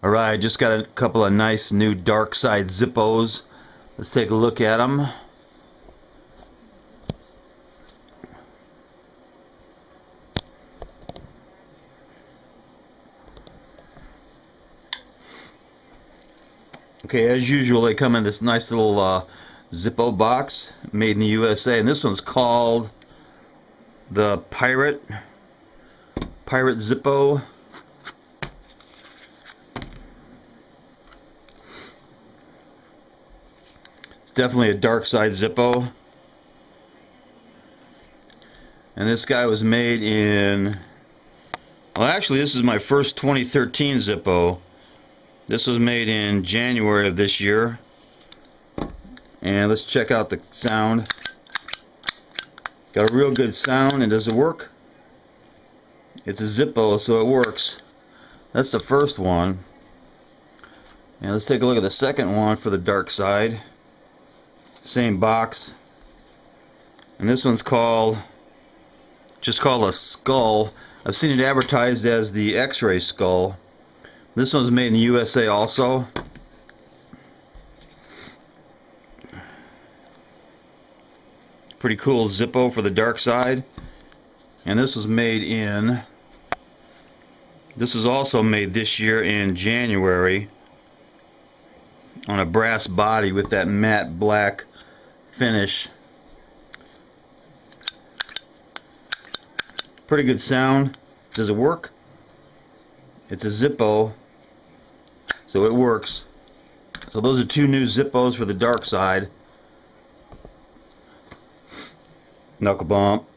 Alright, just got a couple of nice new dark side Zippos. Let's take a look at them. Okay, as usual, they come in this nice little Zippo box made in the USA, and this one's called the Pirate Zippo. It's definitely a dark side Zippo, and this guy was made in, well, actually this is my first 2013 Zippo. This was made in January of this year. And let's check out the sound. Got a real good sound. And does it work? It's a Zippo, so it works. That's the first one. And let's take a look at the second one for the dark side. Same box. And this one's just called a skull. I've seen it advertised as the X-ray skull. This one's made in the USA also. Pretty cool Zippo for the dark side. And this was also made this year in January on a brass body with that matte black finish. Pretty good sound. Does it work? It's a Zippo, so it works. So those are two new Zippos for the dark side. Knuckle bump.